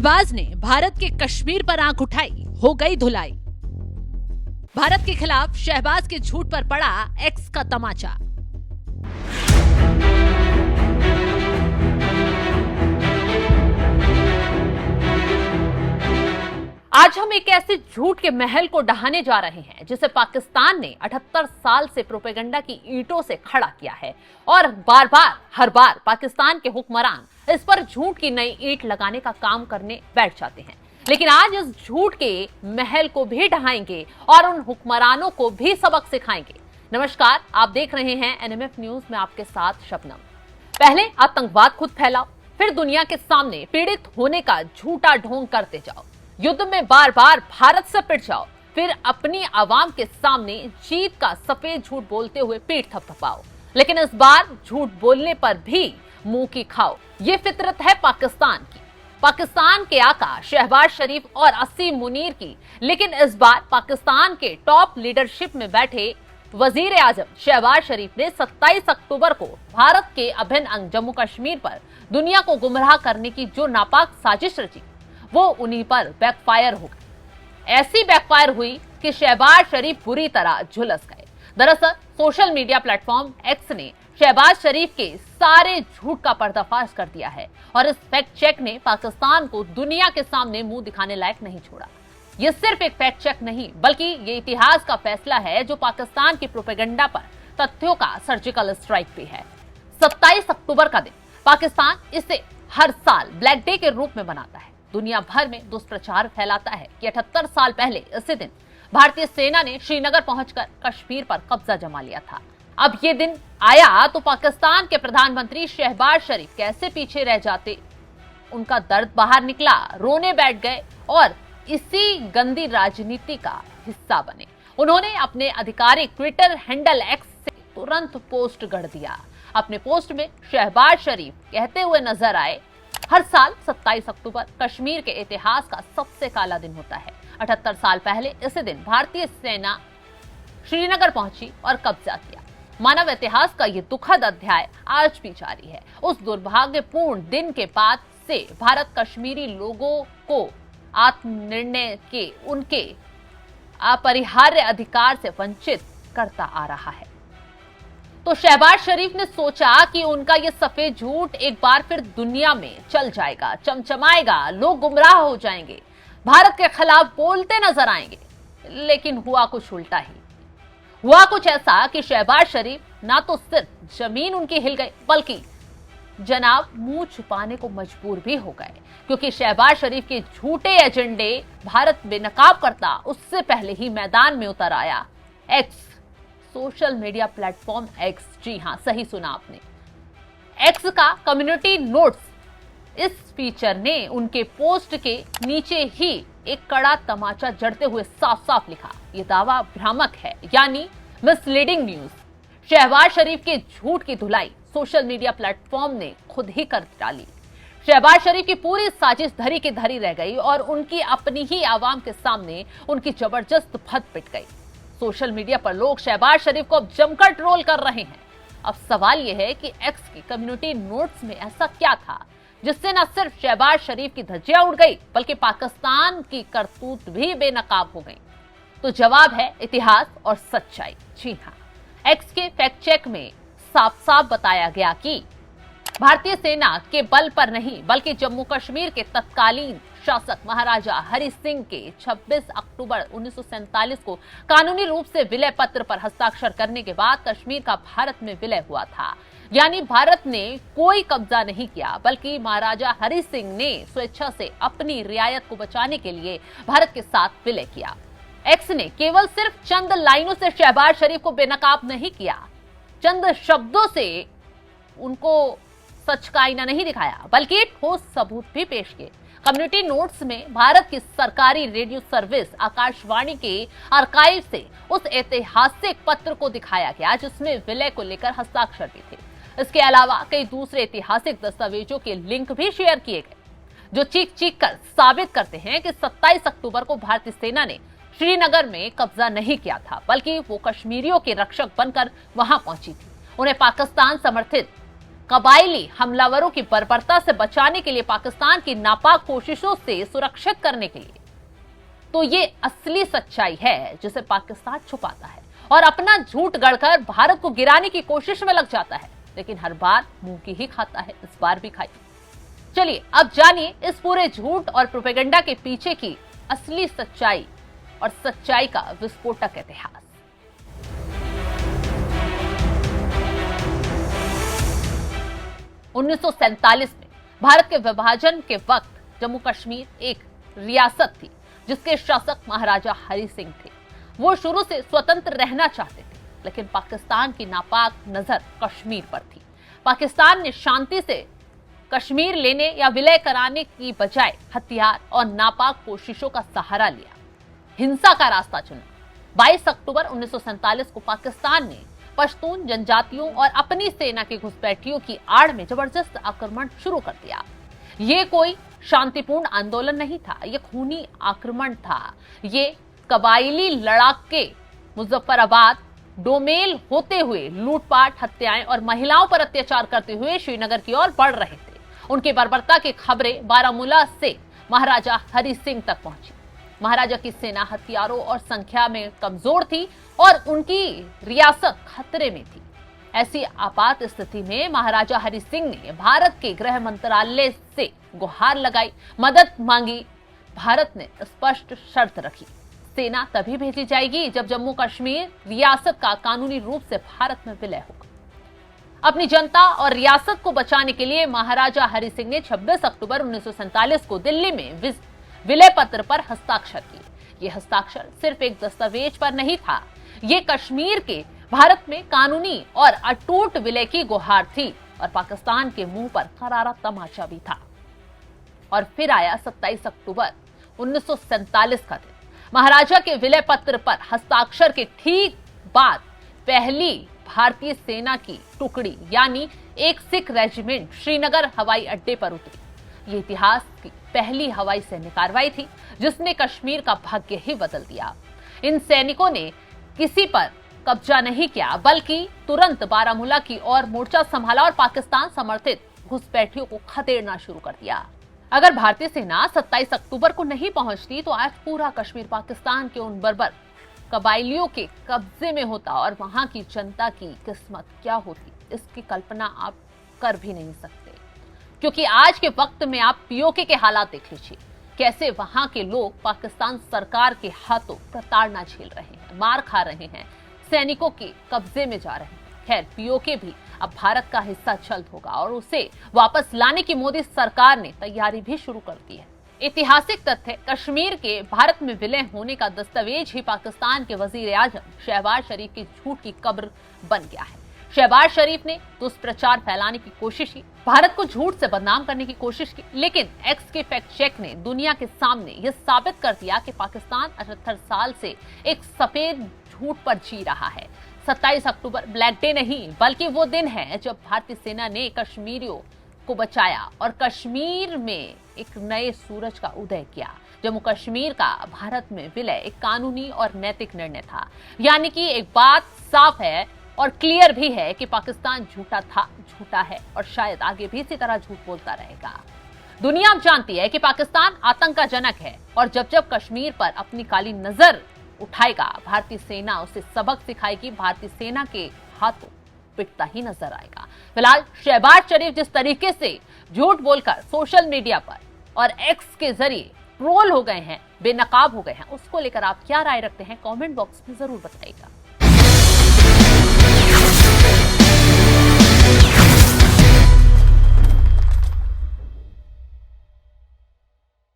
शहबाज ने भारत के कश्मीर पर आंख उठाई, हो गई धुलाई। भारत के खिलाफ शहबाज के झूठ पर पड़ा एक्स का तमाचा। आज हम एक ऐसे झूठ के महल को ढहाने जा रहे हैं जिसे पाकिस्तान ने 78 साल से प्रोपेगेंडा की ईंटों से खड़ा किया है और हर बार पाकिस्तान के हुक्मरान इस पर झूठ की नई ईंट लगाने का काम करने बैठ जाते हैं। लेकिन आज इस झूठ के महल को भी ढहाएंगे और उन हुक्मरानों को भी सबक सिखाएंगे। नमस्कार, आप देख रहे हैं एनएमएफ न्यूज में आपके साथ शबनम। पहले आतंकवाद खुद फैलाओ, फिर दुनिया के सामने पीड़ित होने का झूठा ढोंग करते जाओ, युद्ध में बार बार भारत से पिट जाओ, फिर अपनी आवाम के सामने जीत का सफेद झूठ बोलते हुए पीठ थपथपाओ। लेकिन इस बार झूठ बोलने पर भी मुंह की खाओ। ये फितरत है पाकिस्तान की, पाकिस्तान के आका शहबाज शरीफ और असीम मुनीर की। लेकिन इस बार पाकिस्तान के टॉप लीडरशिप में बैठे वजीर आजम शहबाज शरीफ ने 27 अक्टूबर को भारत के अभिन्न अंग जम्मू कश्मीर पर दुनिया को गुमराह करने की जो नापाक साजिश रची, वो उन्हीं पर बैकफायर हो गई। ऐसी बैकफायर हुई कि शहबाज शरीफ बुरी तरह झुलस गए। दरअसल सोशल मीडिया प्लेटफॉर्म एक्स ने शहबाज शरीफ के सारे झूठ का पर्दाफाश कर दिया है और इस फैक्ट चेक ने पाकिस्तान को दुनिया के सामने मुंह दिखाने लायक नहीं छोड़ा। यह सिर्फ एक फैक्ट चेक नहीं, बल्कि ये इतिहास का फैसला है जो पाकिस्तान की प्रोपेगेंडा पर तथ्यों का सर्जिकल स्ट्राइक भी है। 27 अक्टूबर का दिन पाकिस्तान इसे हर साल ब्लैक डे के रूप में मनाता है। दुनिया भर में दुष्प्रचार फैलाता है कि 78 साल पहले इसी दिन भारतीय सेना ने श्रीनगर पहुंचकर कश्मीर पर कब्जा जमा लिया था। अब ये दिन आया तो पाकिस्तान के प्रधानमंत्री शहबाज शरीफ कैसे पीछे रह जाते, उनका दर्द बाहर निकला, रोने बैठ गए और इसी गंदी राजनीति का हिस्सा बने। उन्होंने अपने आधिकारिक ट्विटर हैंडल एक्स से तुरंत पोस्ट गढ़ दिया। अपने पोस्ट में शहबाज शरीफ कहते हुए नजर आए, हर साल 27 अक्टूबर कश्मीर के इतिहास का सबसे काला दिन होता है। 78 साल पहले इसी दिन भारतीय सेना श्रीनगर पहुंची और कब्जा किया। मानव इतिहास का ये दुखद अध्याय आज भी जारी है। उस दुर्भाग्यपूर्ण दिन के बाद से भारत कश्मीरी लोगों को आत्मनिर्णय के उनके अपरिहार्य अधिकार से वंचित करता आ रहा है। तो शहबाज शरीफ ने सोचा कि उनका ये सफेद झूठ एक बार फिर दुनिया में चल जाएगा, चमचमाएगा, लोग गुमराह हो जाएंगे, भारत के खिलाफ बोलते नजर आएंगे। लेकिन हुआ कुछ उल्टा ही। हुआ कुछ ऐसा कि शहबाज शरीफ ना तो सिर्फ जमीन उनकी हिल गई, बल्कि जनाब मुंह छुपाने को मजबूर भी हो गए, क्योंकि शहबाज शरीफ के झूठे एजेंडे भारत बेनकाब करता उससे पहले ही मैदान में उतर आया X, social media platform X. जी हां, सही सुना आपने, एक्स का कम्युनिटी नोट्स। इस फीचर ने उनके पोस्ट के नीचे ही एक कड़ा तमाचा जड़ते हुए साफ साफ लिखा, यह दावा भ्रामक है, यानी मिसलीडिंग न्यूज। शहबाज शरीफ के झूठ की धुलाई सोशल मीडिया प्लेटफॉर्म ने खुद ही कर डाली। शहबाज शरीफ की पूरी साजिश धरी की धरी रह गई और उनकी अपनी ही आवाम के सामने उनकी जबरदस्त फत पिट गई। सोशल मीडिया पर लोग शहबाज शरीफ को अब जमकर ट्रोल कर रहे हैं। अब सवाल यह है कि एक्स की कम्युनिटी नोट्स में ऐसा क्या था जिससे न सिर्फ शहबाज शरीफ की धज्जियां उड़ गई, बल्कि पाकिस्तान की करतूत भी बेनकाब हो गई। तो जवाब है इतिहास और सच्चाई। जी हाँ, एक्स के फैक्ट चेक में साफ साफ बताया गया कि भारतीय सेना के बल पर नहीं, बल्कि जम्मू कश्मीर के तत्कालीन शासक महाराजा हरि सिंह के 26 अक्टूबर 1947 को कानूनी रूप से विलय पत्र पर हस्ताक्षर करने के बाद कश्मीर का भारत में विलय हुआ था। यानी भारत ने कोई कब्जा नहीं किया, बल्कि महाराजा हरि सिंह ने स्वेच्छा से अपनी रियायत को बचाने के लिए भारत के साथ विलय किया। एक्स ने केवल सिर्फ चंद लाइनों से शहबाज शरीफ को बेनकाब नहीं किया, चंद शब्दों से उनको सच का आईना नहीं दिखाया, बल्कि ठोस सबूत भी पेश किए। कम्युनिटी नोट्स में भारत की सरकारी रेडियो सर्विस आकाशवाणी के आर्काइव से उस ऐतिहासिक पत्र को दिखाया गया जिसमें विलय को लेकर हस्ताक्षर भी थे। इसके अलावा कई दूसरे ऐतिहासिक दस्तावेजों के लिंक भी शेयर किए गए, जो चीख चीख कर साबित करते हैं कि 27 अक्टूबर को भारतीय सेना ने श्रीनगर में कब्जा नहीं किया था, बल्कि वो कश्मीरियों के रक्षक बनकर वहां पहुंची थी। उन्हें पाकिस्तान समर्थित कबायली हमलावरों की बर्बरता से बचाने के लिए, पाकिस्तान की नापाक कोशिशों से सुरक्षित करने के लिए। तो ये असली सच्चाई है जिसे पाकिस्तान छुपाता है और अपना झूठ गढ़कर भारत को गिराने की कोशिश में लग जाता है, लेकिन हर बार मुंह की ही खाता है। इस बार भी खाई। चलिए अब जानिए इस पूरे झूठ और प्रोपेगेंडा के पीछे की असली सच्चाई और सच्चाई का विस्फोटक इतिहास। 1947 में भारत के विभाजन के वक्त जम्मू कश्मीर एक रियासत थी जिसके शासक महाराजा हरि सिंह थे। वो शुरू से स्वतंत्र रहना चाहते थे, लेकिन पाकिस्तान की नापाक नजर कश्मीर पर थी। पाकिस्तान ने शांति से कश्मीर लेने या विलय कराने की बजाय हथियार और नापाक कोशिशों का सहारा लिया, हिंसा का रास्ता चुना। 22 अक्टूबर 1947 को पाकिस्तान ने पश्तून जनजातियों और अपनी सेना की घुसपैठियों की आड़ में जबरदस्त आक्रमण शुरू कर दिया। ये कोई शांतिपूर्ण आंदोलन नहीं था, ये खूनी आक्रमण था। ये कबायली लड़ाके मुजफ्फराबाद, डोमेल होते हुए लूटपाट, हत्याएं और महिलाओं पर अत्याचार करते हुए श्रीनगर की ओर बढ़ रहे थे। उनकी बर्बरता की खबरें बारामूला से महाराजा हरि सिंह तक पहुंची। महाराजा की सेना हथियारों और संख्या में कमजोर थी और उनकी रियासत खतरे में थी। ऐसी आपात स्थिति में महाराजा हरि सिंह ने भारत के गृह मंत्रालय से गुहार लगाई, मदद मांगी। भारत ने स्पष्ट शर्त रखी, सेना तभी भेजी जाएगी जब जम्मू कश्मीर रियासत का कानूनी रूप से भारत में विलय होगा। अपनी जनता और रियासत को बचाने के लिए महाराजा हरि सिंह ने 26 अक्टूबर 1947 को दिल्ली में विलय पत्र पर हस्ताक्षर किए। ये हस्ताक्षर सिर्फ एक दस्तावेज पर नहीं था, ये कश्मीर के भारत में कानूनी और अटूट विलय की गुहार थी और पाकिस्तान के मुंह पर करारा तमाचा भी था। और फिर आया 27 अक्टूबर 1947 का दिन। महाराजा के विलय पत्र पर हस्ताक्षर के ठीक बाद पहली भारतीय सेना की टुकड़ी यानी एक सिख रेजिमेंट श्रीनगर हवाई अड्डे पर उतरी। ये इतिहास की पहली हवाई सैन्य कार्रवाई थी जिसने कश्मीर का भाग्य ही बदल दिया। इन सैनिकों ने किसी पर कब्जा नहीं किया, बल्कि तुरंत बारामूला की ओर मोर्चा संभाला और पाकिस्तान समर्थित घुसपैठियों को खदेड़ना शुरू कर दिया। अगर भारतीय सेना 27 अक्टूबर को नहीं पहुंचती तो आज पूरा कश्मीर पाकिस्तान के उन बर्बर कबायलियों के कब्जे में होता और वहां की जनता की किस्मत क्या होती, इसकी कल्पना आप कर भी नहीं सकते। क्योंकि आज के वक्त में आप पीओके के हालात देख लीजिए, कैसे वहां के लोग पाकिस्तान सरकार के हाथों प्रताड़ना झेल रहे हैं, मार खा रहे हैं, सैनिकों के कब्जे में जा रहे हैं। खैर, पीओके भी अब भारत का हिस्सा जल्द होगा और उसे वापस लाने की मोदी सरकार ने तैयारी भी शुरू कर दी है। ऐतिहासिक तथ्य, कश्मीर के भारत में विलय होने का दस्तावेज ही पाकिस्तान के वजीर आजम शहबाज शरीफ की झूठ की कब्र बन गया है। शहबाज शरीफ ने दुष्प्रचार फैलाने की कोशिश की, भारत को झूठ से बदनाम करने की कोशिश की, लेकिन एक्स के फैक्ट चेक ने दुनिया के सामने यह साबित कर दिया कि पाकिस्तान 78 साल से एक सफेद झूठ पर जी रहा है। 27 अक्टूबर ब्लैक डे नहीं, बल्कि वो दिन है जब भारतीय सेना ने कश्मीरियों को बचाया और कश्मीर में एक नए सूरज का उदय किया। जम्मू कश्मीर का भारत में विलय एक कानूनी और नैतिक निर्णय था। यानी कि एक बात साफ है और क्लियर भी है कि पाकिस्तान झूठा था, झूठा है और शायद आगे भी इसी तरह झूठ बोलता रहेगा। दुनिया अब जानती है कि पाकिस्तान आतंकजनक है और जब जब कश्मीर पर अपनी काली नजर उठाएगा, भारतीय सेना उसे सबक सिखाएगी। भारतीय सेना के हाथों पिटता ही नजर आएगा। फिलहाल शहबाज शरीफ जिस तरीके से झूठ बोलकर सोशल मीडिया पर और एक्स के जरिए ट्रोल हो गए हैं, बेनकाब हो गए हैं, उसको लेकर आप क्या राय रखते हैं? कमेंट बॉक्स में जरूर बताइएगा।